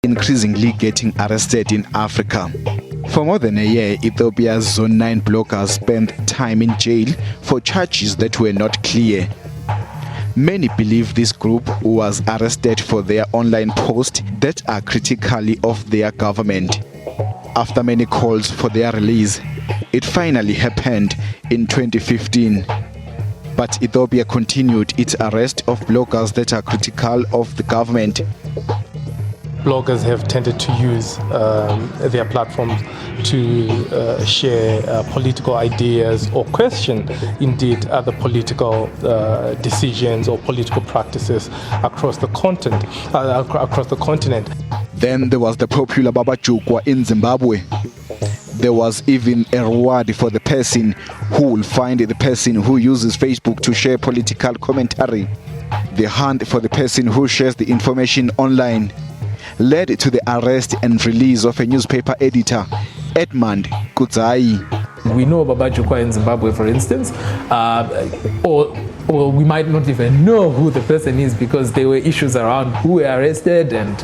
increasingly getting arrested in Africa. For more than a year, Ethiopia's Zone 9 bloggers spent time in jail for charges that were not clear. Many believe this group was arrested for their online posts that are critically of their government. After many calls for their release, it finally happened in 2015. But Ethiopia continued its arrest of bloggers that are critical of the government. Bloggers have tended to use their platforms to share political ideas or question, indeed, other political decisions or political practices across the continent. Then there was the popular Baba Jukwa in Zimbabwe. There was even a reward for the person who will find the person who uses Facebook to share political commentary. The hunt for the person who shares the information online led to the arrest and release of a newspaper editor, Edmund Kudzai. We know Baba Jukwa in Zimbabwe, for instance, or we might not even know who the person is because there were issues around who were arrested and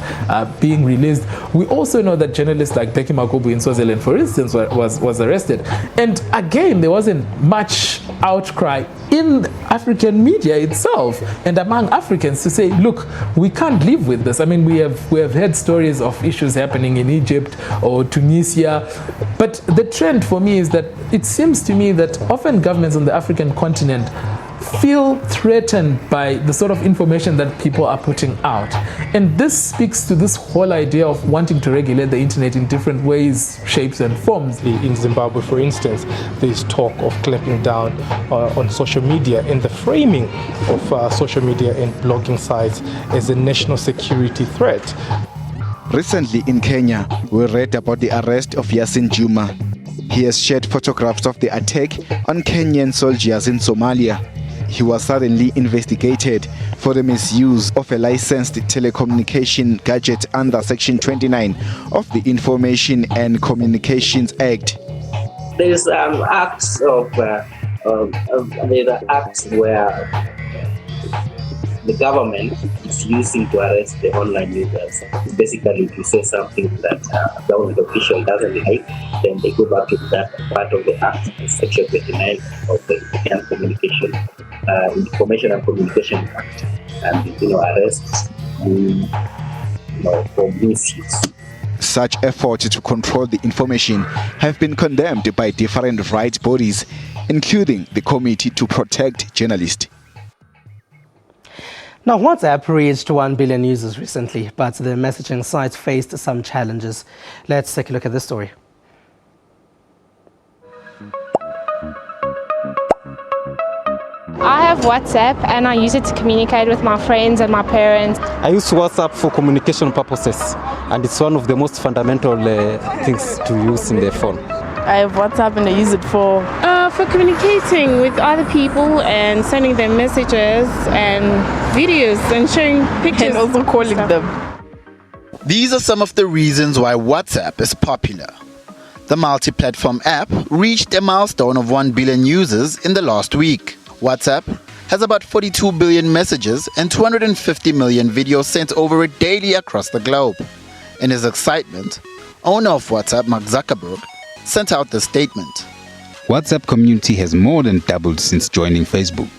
being released. We also know that journalists like Becky Makobu in Swaziland, for instance, was arrested. And again, there wasn't much outcry in African media itself and among Africans to say, look, we can't live with this. I mean, we have heard stories of issues happening in Egypt or Tunisia, but the trend for me is that it seems to me that often governments on the African continent feel threatened by the sort of information that people are putting out. And this speaks to this whole idea of wanting to regulate the internet in different ways, shapes and forms. In Zimbabwe, for instance, there's talk of clamping down on social media and the framing of social media and blogging sites as a national security threat. Recently in Kenya, we read about the arrest of Yasin Juma. He has shared photographs of the attack on Kenyan soldiers in Somalia. He was suddenly investigated for the misuse of a licensed telecommunication gadget under Section 29 of the Information and Communications Act. There's acts where the government is using to arrest the online users. Basically, if you say something that a government official doesn't like, then they go back to that part of the act, Section 29 of the Information and Communication Act, and arrests for misuse. Such efforts to control the information have been condemned by different rights bodies, including the Committee to Protect Journalists. Now, WhatsApp reached 1 billion users recently, but the messaging site faced some challenges. Let's take a look at this story. I have WhatsApp and I use it to communicate with my friends and my parents. I use WhatsApp for communication purposes, and it's one of the most fundamental things to use in the phone. I have WhatsApp and I use it for communicating with other people and sending them messages and videos and sharing pictures. And also calling them. These are some of the reasons why WhatsApp is popular. The multi-platform app reached a milestone of 1 billion users in the last week. WhatsApp has about 42 billion messages and 250 million videos sent over it daily across the globe. In his excitement, owner of WhatsApp, Mark Zuckerberg, sent out this statement. WhatsApp community has more than doubled since joining Facebook.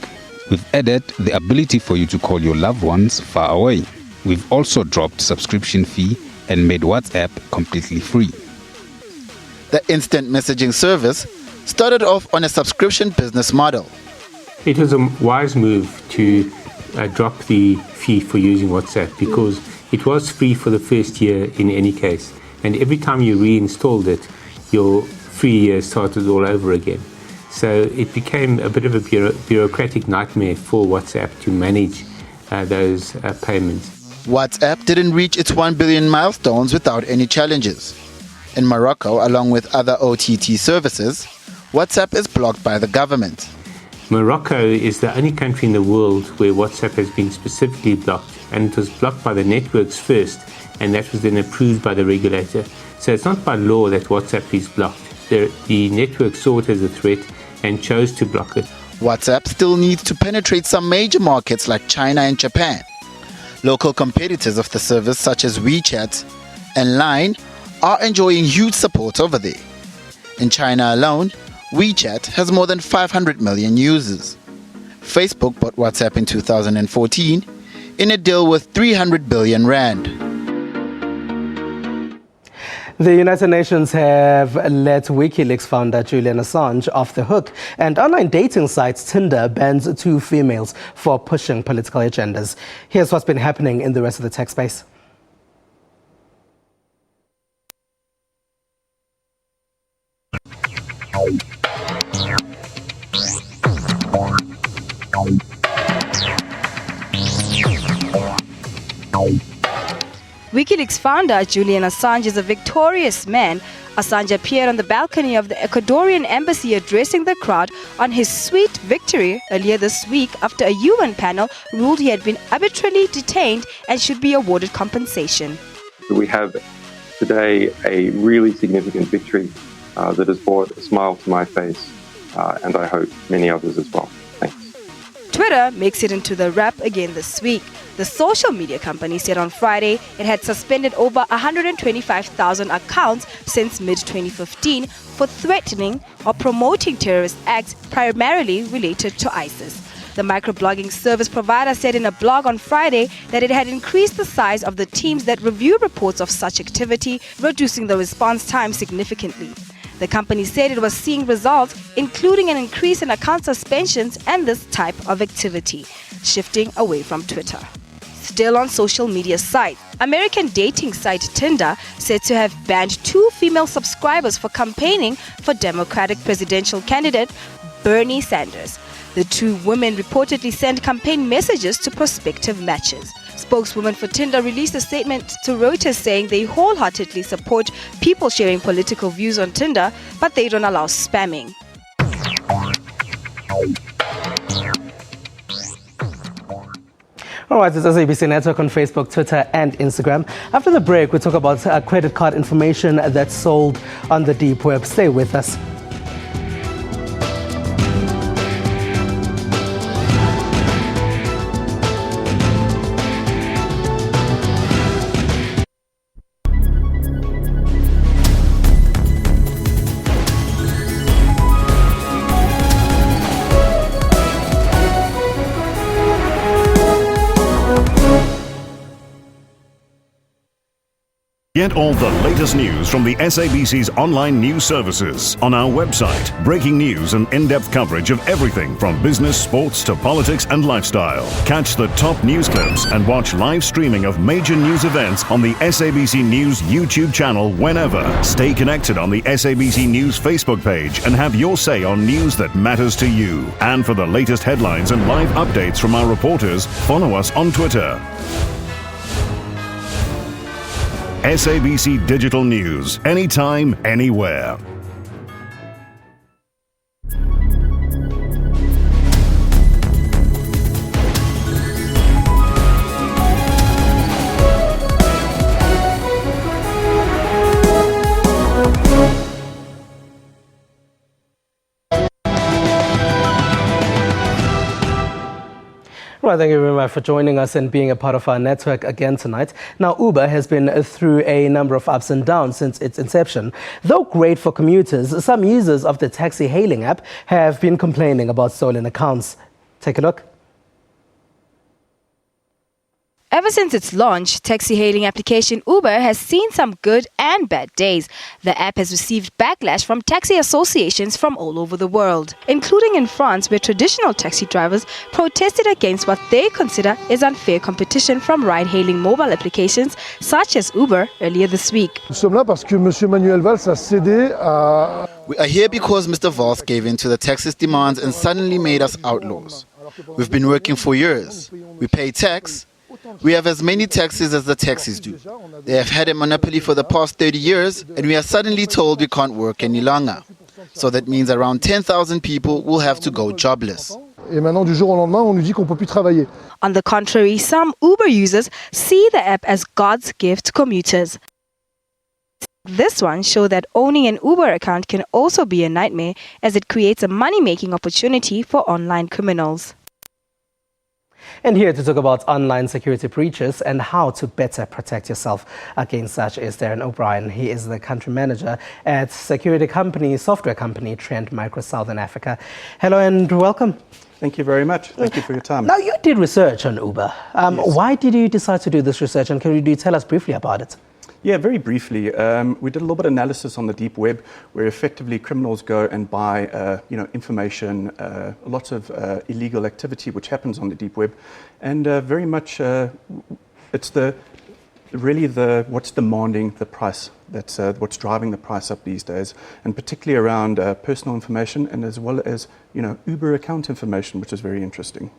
We've added the ability for you to call your loved ones far away. We've also dropped subscription fee and made WhatsApp completely free. The instant messaging service started off on a subscription business model. It was a wise move to drop the fee for using WhatsApp because it was free for the first year in any case. And every time you reinstalled it, your free year started all over again. So it became a bit of a bureaucratic nightmare for WhatsApp to manage those payments. WhatsApp didn't reach its 1 billion milestones without any challenges. In Morocco, along with other OTT services, WhatsApp is blocked by the government. Morocco is the only country in the world where WhatsApp has been specifically blocked, and it was blocked by the networks first, and that was then approved by the regulator. So it's not by law that WhatsApp is blocked. The network saw it as a threat and chose to block it. WhatsApp still needs to penetrate some major markets like China and Japan. Local competitors of the service, such as WeChat, and Line are enjoying huge support over there. In China alone, WeChat has more than 500 million users. Facebook bought WhatsApp in 2014 in a deal with 300 billion rand. The United Nations have let WikiLeaks founder Julian Assange off the hook, and online dating site Tinder bans 2 females for pushing political agendas. Here's what's been happening in the rest of the tech space. WikiLeaks founder Julian Assange is a victorious man. Assange appeared on the balcony of the Ecuadorian embassy addressing the crowd on his sweet victory earlier this week after a UN panel ruled he had been arbitrarily detained and should be awarded compensation. We have today a really significant victory that has brought a smile to my face, and I hope many others as well. Thanks. Twitter makes it into the wrap again this week. The social media company said on Friday it had suspended over 125,000 accounts since mid-2015 for threatening or promoting terrorist acts primarily related to ISIS. The microblogging service provider said in a blog on Friday that it had increased the size of the teams that review reports of such activity, reducing the response time significantly. The company said it was seeing results, including an increase in account suspensions and this type of activity, shifting away from Twitter. Still on social media sites, American dating site Tinder said to have banned 2 female subscribers for campaigning for Democratic presidential candidate Bernie Sanders. The 2 women reportedly sent campaign messages to prospective matches. Spokeswoman for Tinder released a statement to Reuters saying they wholeheartedly support people sharing political views on Tinder, but they don't allow spamming. All right, it's SABC Network on Facebook, Twitter and Instagram. After the break, we talk about credit card information that's sold on the deep web. Stay with us. Get all the latest news from the SABC's online news services on our website. Breaking news and in-depth coverage of everything from business, sports to politics and lifestyle. Catch the top news clips and watch live streaming of major news events on the SABC News YouTube channel whenever. Stay connected on the SABC News Facebook page and have your say on news that matters to you. And for the latest headlines and live updates from our reporters, follow us on Twitter. SABC Digital News, anytime, anywhere. Well, thank you very much for joining us and being a part of our network again tonight. Now, Uber has been through a number of ups and downs since its inception. Though great for commuters, some users of the taxi hailing app have been complaining about stolen accounts. Take a look. Ever since its launch, taxi-hailing application Uber has seen some good and bad days. The app has received backlash from taxi associations from all over the world, including in France, where traditional taxi drivers protested against what they consider is unfair competition from ride-hailing mobile applications such as Uber earlier this week. We are here because Mr. Valls gave in to the taxi's demands and suddenly made us outlaws. We've been working for years. We pay tax. We have as many taxis as the taxis do. They have had a monopoly for the past 30 years, and we are suddenly told we can't work any longer. So that means around 10,000 people will have to go jobless. On the contrary, some Uber users see the app as God's gift to commuters. This one shows that owning an Uber account can also be a nightmare, as it creates a money-making opportunity for online criminals. And here to talk about online security breaches and how to better protect yourself against such is Darren O'Brien. He is the country manager at software company Trend Micro Southern Africa. Hello and welcome. Thank you very much. Thank you for your time. Now, you did research on Uber. Yes. Why did you decide to do this research, and can you tell us briefly about it? Yeah, very briefly. We did a little bit of analysis on the deep web, where effectively criminals go and buy, information, lots of illegal activity which happens on the deep web, and very much it's what's demanding the price. That's what's driving the price up these days, and particularly around personal information, and as well as Uber account information, which is very interesting.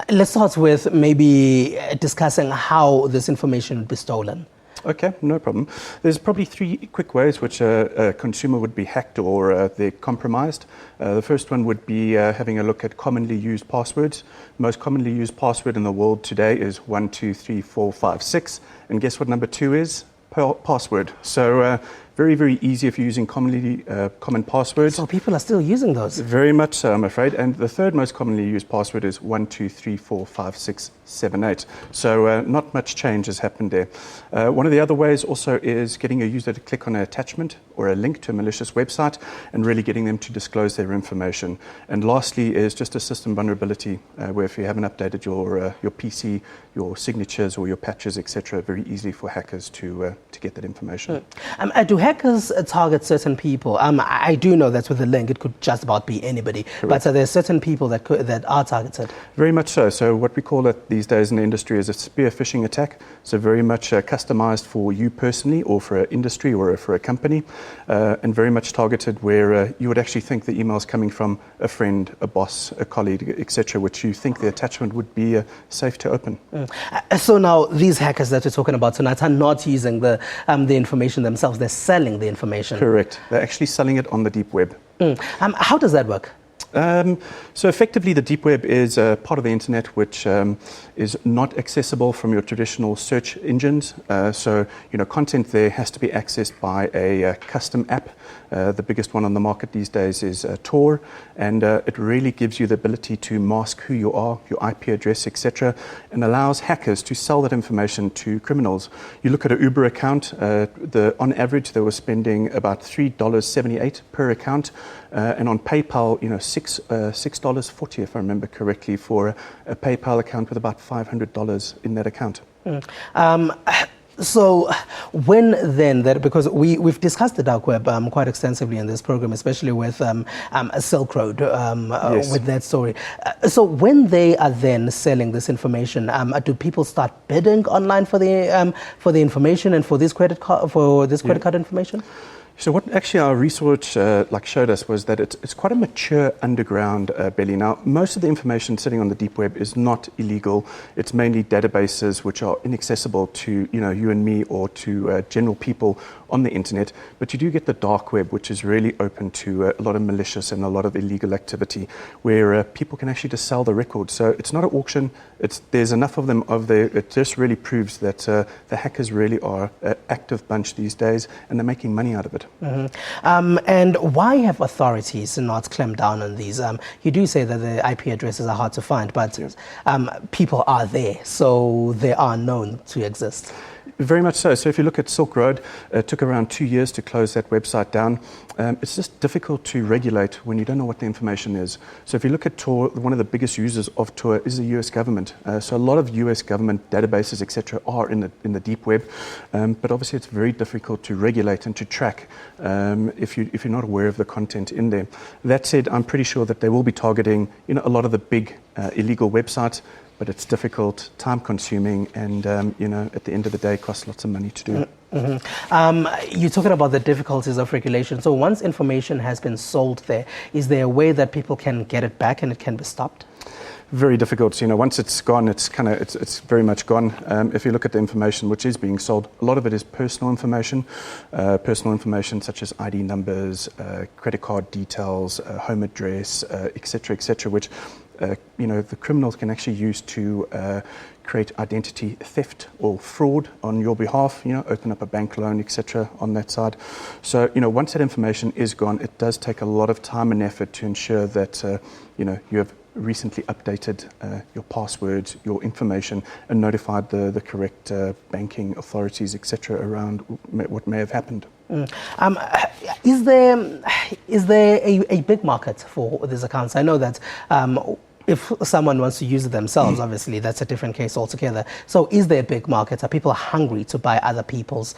Let's start with maybe discussing how this information would be stolen. Okay, no problem. There's probably three quick ways which a consumer would be hacked or they're compromised. The first one would be having a look at commonly used passwords. Most commonly used password in the world today is 123456. And guess what number 2 is? Password. So very, very easy if you're using common passwords. So people are still using those? Very much so, I'm afraid. And the third most commonly used password is 12345678. So not much change has happened there. One of the other ways also is getting a user to click on an attachment or a link to a malicious website and really getting them to disclose their information. And lastly is just a system vulnerability where if you haven't updated your PC, your signatures or your patches, etc., very easy for hackers to get that information. Do hackers target certain people? I do know that with the link it could just about be anybody. Correct. But are there certain people that are targeted? Very much so. So what we call it these days in the industry is a spear phishing attack. So very much customized for you personally or for an industry or for a company, and very much targeted where you would actually think the email is coming from a friend, a boss, a colleague, etc., which you think the attachment would be safe to open. So now these hackers that we're talking about tonight are not using the information themselves. They're selling the information. Correct. They're actually selling it on the deep web. How does that work? So effectively the deep web is a part of the internet which is not accessible from your traditional search engines. So content there has to be accessed by a custom app. The biggest one on the market these days is Tor, and it really gives you the ability to mask who you are, your IP address, etc., and allows hackers to sell that information to criminals. You look at an Uber account, on average they were spending about $3.78 per account, and on PayPal, $6.40 if I remember correctly for a PayPal account with about $500 in that account. So when then that, because we've discussed the dark web quite extensively in this program, especially with Silk Road, yes, with that story. So when they are then selling this information, do people start bidding online for the information and for this credit card information? So what actually our research showed us was that it's quite a mature underground belly. Now, most of the information sitting on the deep web is not illegal. It's mainly databases which are inaccessible to you and me or to general people on the internet. But you do get the dark web, which is really open to a lot of malicious and a lot of illegal activity, where people can actually just sell the records. So it's not an auction. There's enough of them over there. It just really proves that the hackers really are an active bunch these days, and they're making money out of it. Mm-hmm. And why have authorities not clamped down on these? You do say that the IP addresses are hard to find, but people are there, so they are known to exist. Very much so. So if you look at Silk Road, it took around 2 years to close that website down. It's just difficult to regulate when you don't know what the information is. So if you look at Tor, one of the biggest users of Tor is the US government. So a lot of US government databases, etc., are in the deep web. But obviously it's very difficult to regulate and to track if you're not aware of the content in there. That said, I'm pretty sure that they will be targeting a lot of the big illegal websites. But it's difficult, time-consuming, and at the end of the day, costs lots of money to do. Mm-hmm. You're talking about the difficulties of regulation. So once information has been sold there, is there a way that people can get it back and it can be stopped? Very difficult. Once it's gone, it's very much gone. If you look at the information which is being sold, a lot of it is personal information such as ID numbers, credit card details, home address, etc., which the criminals can actually use to create identity theft or fraud on your behalf, open up a bank loan, etc. on that side. So, once that information is gone, it does take a lot of time and effort to ensure that, you have recently updated your passwords, your information, and notified the correct banking authorities, etc., around what may have happened. Is there a big market for these accounts? I know that if someone wants to use it themselves, obviously that's a different case altogether. So is there a big market? Are people hungry to buy other people's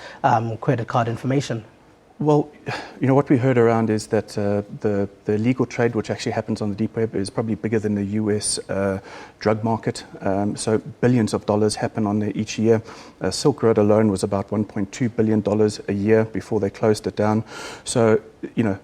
credit card information? Well, you know, what we heard around is that the illegal trade, which actually happens on the deep web, is probably bigger than the US drug market. So billions of dollars happen on there each year. Silk Road alone was about $1.2 billion a year before they closed it down. So, you know,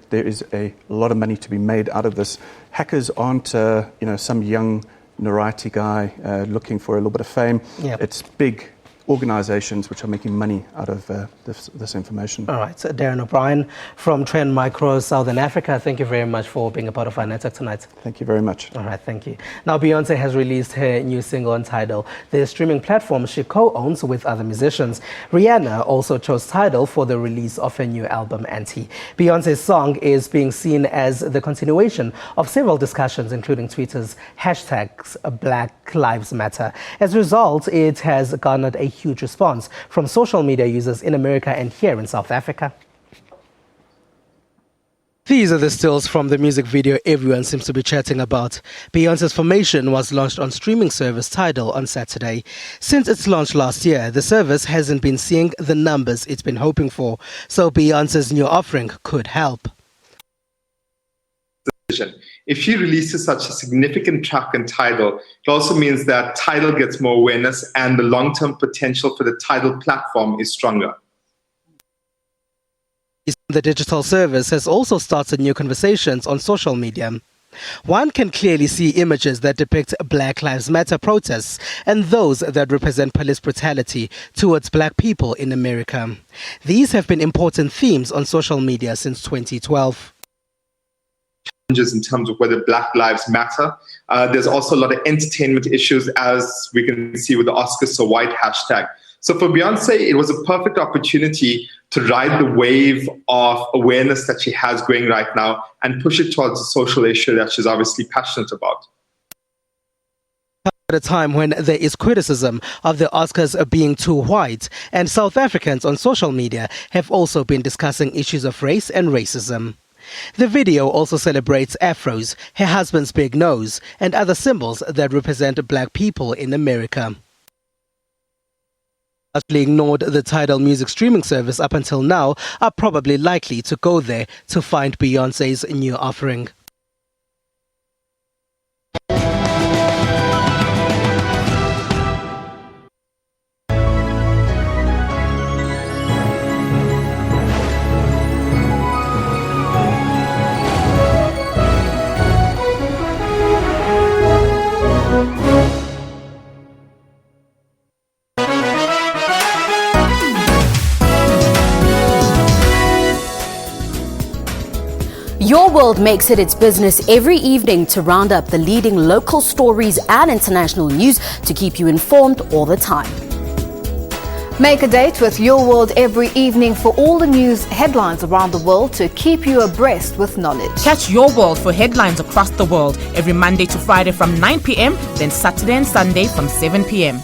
there is a lot of money to be made out of this. Hackers aren't, you know, some young notoriety guy looking for a little bit of fame. Yep. It's big organizations which are making money out of this information. All right, so Darren O'Brien from Trend Micro, Southern Africa, thank you very much for being a part of our network tonight. Thank you very much. All right, thank you. Now, Beyonce has released her new single Untitled, the streaming platform she co-owns with other musicians. Rihanna also chose Tidal for the release of her new album, Anti. Beyonce's song is being seen as the continuation of several discussions, including Twitter's hashtags Black Lives Matter. As a result, it has garnered a huge response from social media users in America and here in South Africa. These are the stills from the music video everyone seems to be chatting about. Beyonce's Formation was launched on streaming service Tidal on Saturday. Since its launch last year, the service hasn't been seeing the numbers it's been hoping for, so Beyonce's new offering could help. If she releases such a significant track on Tidal, it also means that Tidal gets more awareness and the long-term potential for the Tidal platform is stronger. The digital service has also started new conversations on social media. One can clearly see images that depict Black Lives Matter protests and those that represent police brutality towards black people in America. These have been important themes on social media since 2012. In terms of whether Black Lives Matter. There's also a lot of entertainment issues, as we can see with the Oscars So White hashtag. So for Beyonce, it was a perfect opportunity to ride the wave of awareness that she has going right now and push it towards a social issue that she's obviously passionate about. At a time when there is criticism of the Oscars being too white, and South Africans on social media have also been discussing issues of race and racism. The video also celebrates afros, her husband's big nose, and other symbols that represent black people in America. Largely ignored the Tidal music streaming service up until now are probably likely to go there to find Beyonce's new offering. Your World makes it its business every evening to round up the leading local stories and international news to keep you informed all the time. Make a date with Your World every evening for all the news headlines around the world to keep you abreast with knowledge. Catch Your World for headlines across the world every Monday to Friday from 9 p.m, then Saturday and Sunday from 7 p.m.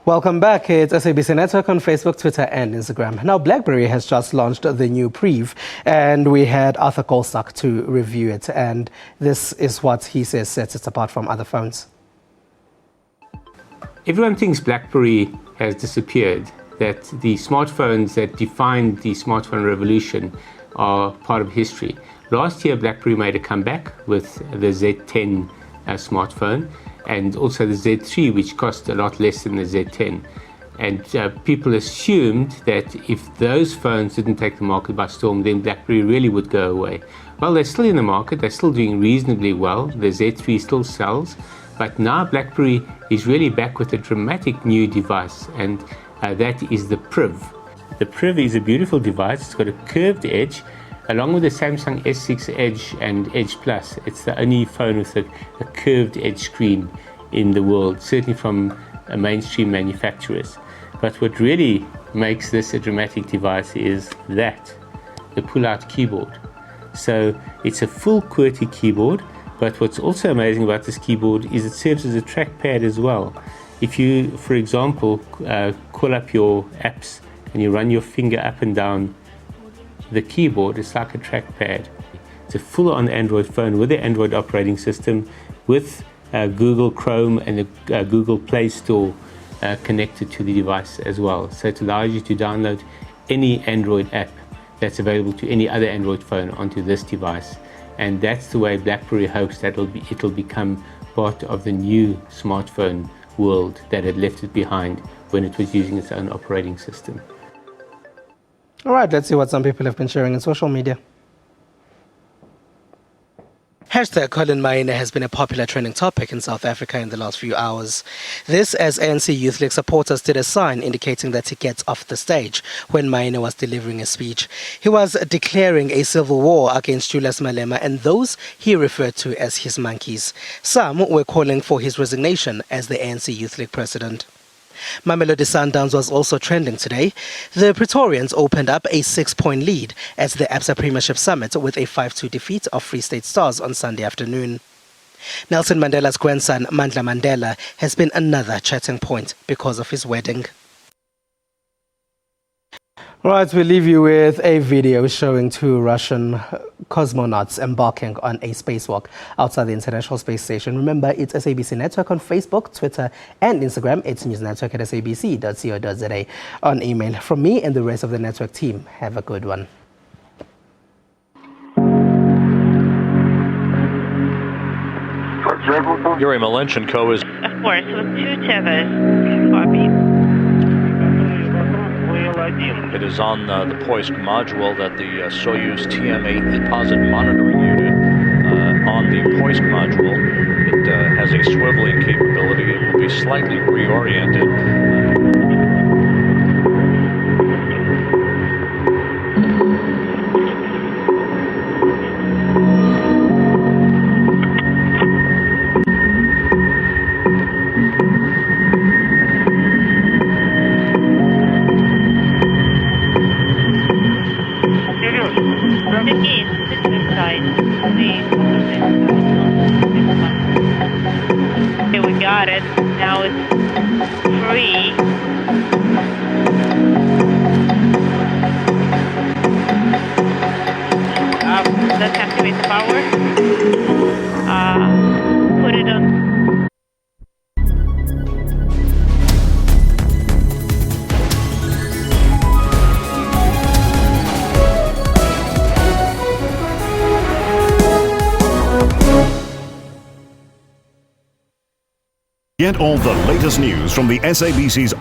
Welcome back. It's SABC Network on Facebook, Twitter and Instagram. Now, BlackBerry has just launched the new Preve, and we had Arthur Kolstock to review it. And this is what he says sets it apart from other phones. Everyone thinks BlackBerry has disappeared, that the smartphones that defined the smartphone revolution are part of history. Last year, BlackBerry made a comeback with the Z10 smartphone, and also the Z3, which cost a lot less than the Z10. And people assumed that if those phones didn't take the market by storm, then BlackBerry really would go away. Well, they're still in the market, they're still doing reasonably well, the Z3 still sells, but now BlackBerry is really back with a dramatic new device, and that is the Prive. The Priv is a beautiful device. It's got a curved edge, along with the Samsung S6 Edge and Edge Plus. It's the only phone with a curved edge screen in the world, certainly from mainstream manufacturers. But what really makes this a dramatic device is the pull-out keyboard. So it's a full QWERTY keyboard, but what's also amazing about this keyboard is it serves as a trackpad as well. If you, for example, call up your apps and you run your finger up and down the keyboard, it's like a trackpad. It's a full-on Android phone with the Android operating system, with Google Chrome and the Google Play Store connected to the device as well. So it allows you to download any Android app that's available to any other Android phone onto this device. And that's the way BlackBerry hopes that it'll become part of the new smartphone world that had left it behind when it was using its own operating system. All right, let's see what some people have been sharing on social media. Hashtag Colin Maina has been a popular trending topic in South Africa in the last few hours. This as ANC Youth League supporters did a sign indicating that he gets off the stage when Maina was delivering a speech. He was declaring a civil war against Julius Malema and those he referred to as his monkeys. Some were calling for his resignation as the ANC Youth League president. Mamelodi Sundowns was also trending today. The Pretorians opened up a 6-point lead at the ABSA Premiership Summit with a 5-2 defeat of Free State Stars on Sunday afternoon. Nelson Mandela's grandson, Mandla Mandela, has been another chatting point because of his wedding. Right, we leave you with a video showing 2 Russian cosmonauts embarking on a spacewalk outside the International Space Station. Remember, it's SABC Network on Facebook, Twitter and Instagram. It's newsnetwork at sabc.co.za on email. From me and the rest of the network team, have a good one. Yuri Malenchenko is... Of course, with 2 tethers. Copy. It is on the Poisk module that the Soyuz TM-8 deposit monitoring unit on the Poisk module. It has a swiveling capability. It will be slightly reoriented. Okay, we got it. Now it's free. Let's activate the power. Put it on. Get all the latest news from the SABC's